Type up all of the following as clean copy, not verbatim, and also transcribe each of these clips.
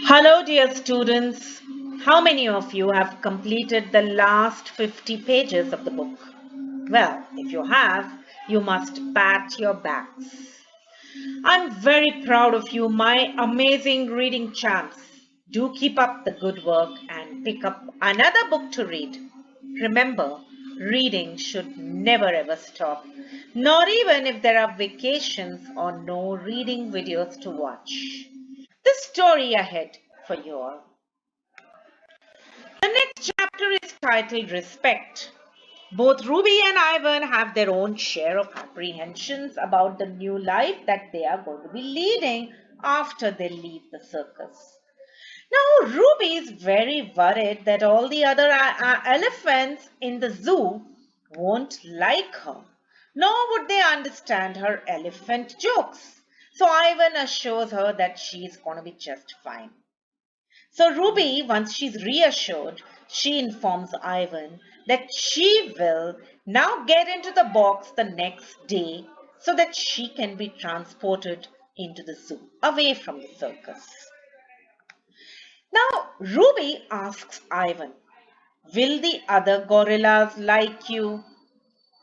Hello, dear students. How many of you have completed the last 50 pages of the book? Well, if you have, you must pat your backs. I'm very proud of you, my amazing reading champs. Do keep up the good work and pick up another book to read. Remember, reading should never ever stop, not even if there are vacations or no reading videos to watch. The story ahead for you all. The next chapter is titled Respect. Both Ruby and Ivan have their own share of apprehensions about the new life that they are going to be leading after they leave the circus. Now, Ruby is very worried that all the other elephants in the zoo won't like her, nor would they understand her elephant jokes. So, Ivan assures her that she is going to be just fine. So Ruby, once she's reassured, she informs Ivan that she will now get into the box the next day so that she can be transported into the zoo, away from the circus. Now, Ruby asks Ivan, will the other gorillas like you?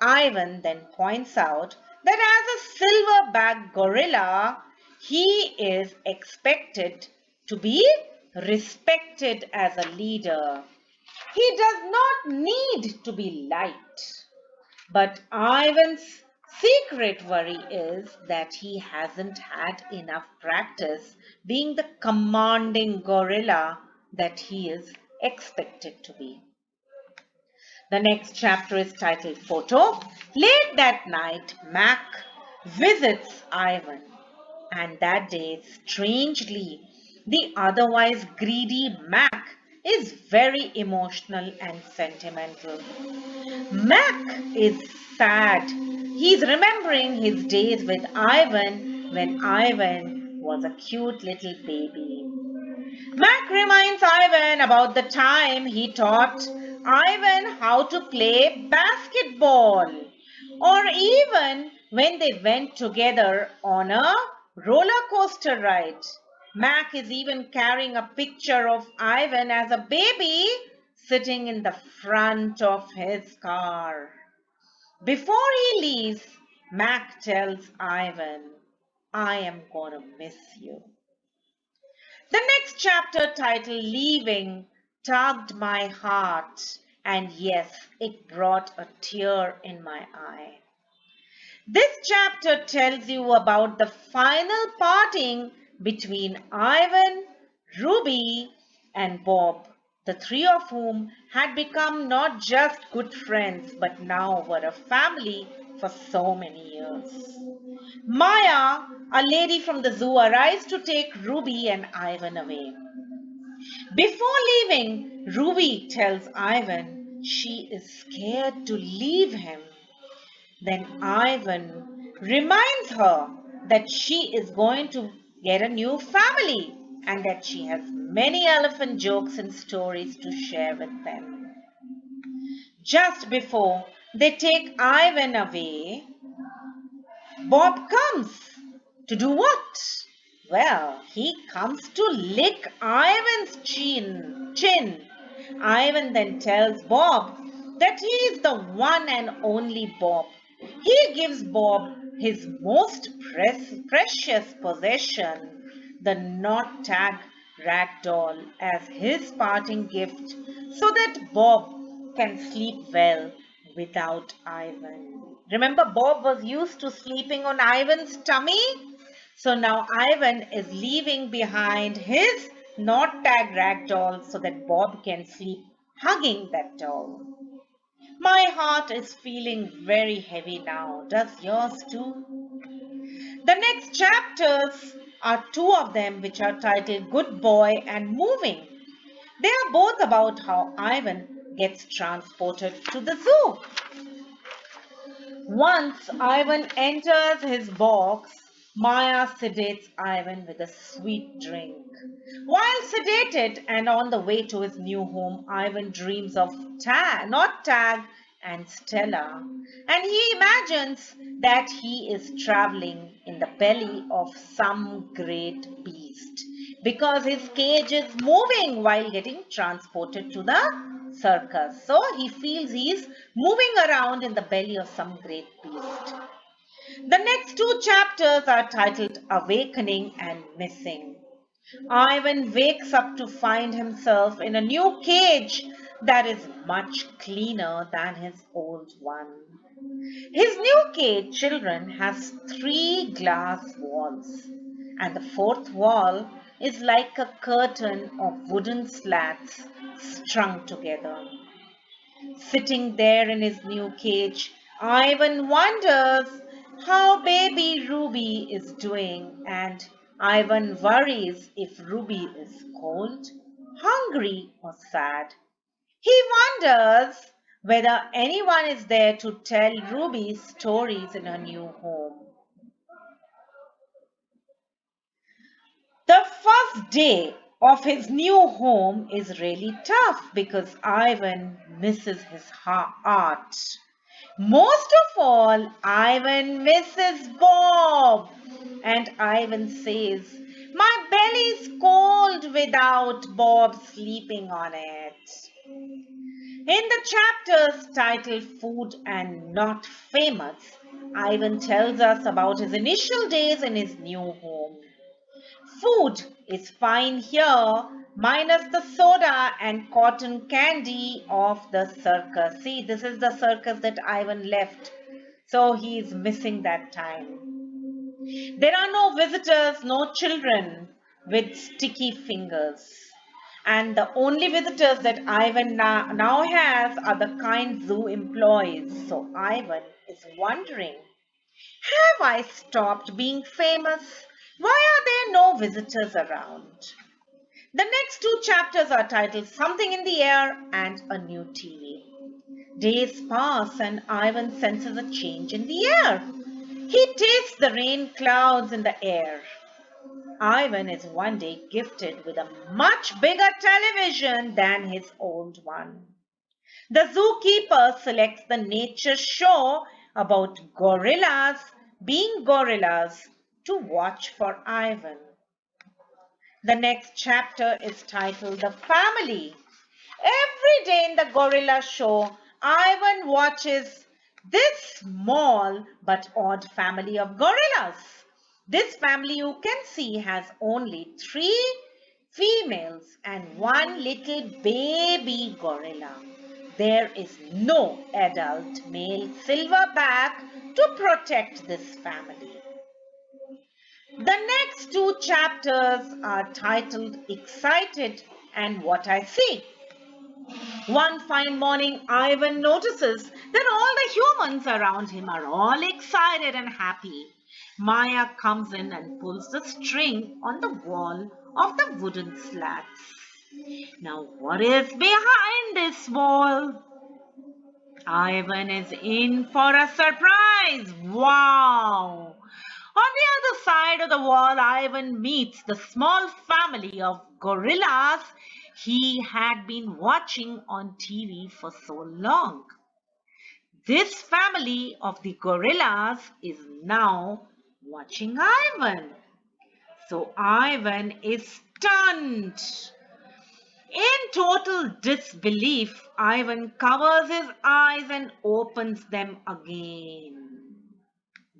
Ivan then points out that as a silverback gorilla, he is expected to be respected as a leader. He does not need to be liked. But Ivan's secret worry is that he hasn't had enough practice being the commanding gorilla that he is expected to be. The next chapter is titled Photo. Late that night, Mac visits Ivan, and that day, strangely, the otherwise greedy Mac is very emotional and sentimental. Mac is sad. He's remembering his days with Ivan when Ivan was a cute little baby. Mac reminds Ivan about the time he taught Ivan how to play basketball, or even when they went together on a roller coaster ride. Mac is even carrying a picture of Ivan as a baby sitting in the front of his car. Before he leaves, Mac tells Ivan, I am going to miss you. The next chapter, titled Leaving, tugged my heart, and yes, it brought a tear in my eye. This chapter tells you about the final parting between Ivan, Ruby, and Bob, the three of whom had become not just good friends but now were a family for so many years. Maya, a lady from the zoo, arrives to take Ruby and Ivan away. Before leaving, Ruby tells Ivan she is scared to leave him. Then Ivan reminds her that she is going to get a new family and that she has many elephant jokes and stories to share with them. Just before they take Ivan away, Bob comes. To do what? Well, he comes to lick Ivan's chin. Ivan then tells Bob that he is the one and only Bob. He gives Bob his most precious possession, the knot tag rag doll, as his parting gift so that Bob can sleep well without Ivan. Remember, Bob was used to sleeping on Ivan's tummy? So now Ivan is leaving behind his knot tag rag doll so that Bob can sleep hugging that doll. My heart is feeling very heavy now. Does yours too? The next chapters are two of them which are titled Good Boy and Moving. They are both about how Ivan gets transported to the zoo. Once Ivan enters his box, Maya sedates Ivan with a sweet drink. While sedated and on the way to his new home, Ivan dreams of not Tag and Stella, and he imagines that he is traveling in the belly of some great beast. because his cage is moving while getting transported to the circus. So he feels he's moving around in the belly of some great beast. The next two chapters are titled Awakening and Missing. Ivan wakes up to find himself in a new cage that is much cleaner than his old one. His new cage, children, has three glass walls, and the fourth wall is like a curtain of wooden slats strung together. Sitting there in his new cage, Ivan wonders how baby Ruby is doing, and Ivan worries if Ruby is cold, hungry, or sad. He wonders whether anyone is there to tell Ruby stories in her new home. The first day of his new home is really tough because Ivan misses his art. Most of all, Ivan misses Bob. And Ivan says, "My belly's cold without Bob sleeping on it." In the chapters titled Food and Not Famous, Ivan tells us about his initial days in his new home. Food is fine here, minus the soda and cotton candy of the circus. See, this is the circus that Ivan left. So he is missing that time. There are no visitors, no children with sticky fingers. And the only visitors that Ivan now has are the kind zoo employees. So Ivan is wondering, have I stopped being famous? Why are there no visitors around? The next two chapters are titled Something in the Air and A New TV. Days pass and Ivan senses a change in the air. He tastes the rain clouds in the air. Ivan is one day gifted with a much bigger television than his old one. The zookeeper selects the nature show about gorillas being gorillas to watch for Ivan. The next chapter is titled The Family. Every day in the gorilla show, Ivan watches this small but odd family of gorillas. This family, you can see, has only three females and one little baby gorilla. There is no adult male silverback to protect this family. The next two chapters are titled Excited and What I See. One fine morning, Ivan notices that all the humans around him are all excited and happy. Maya comes in and pulls the string on the wall of the wooden slats. Now, what is behind this wall? Ivan is in for a surprise. Wow! On the other side of the wall, Ivan meets the small family of gorillas he had been watching on TV for so long. This family of the gorillas is now watching Ivan. So Ivan is stunned. In total disbelief, Ivan covers his eyes and opens them again.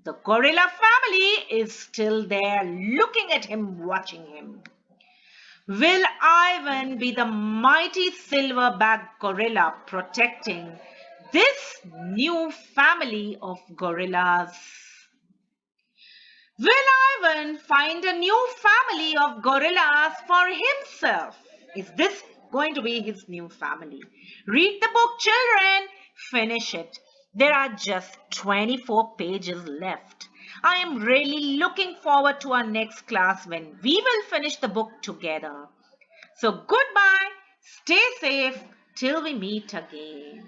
The gorilla family is still there looking at him, watching him. Will Ivan be the mighty silverback gorilla protecting this new family of gorillas? Will Ivan find a new family of gorillas for himself? Is this going to be his new family? Read the book, children. Finish it. There are just 24 pages left. I am really looking forward to our next class when we will finish the book together. So goodbye. Stay safe till we meet again.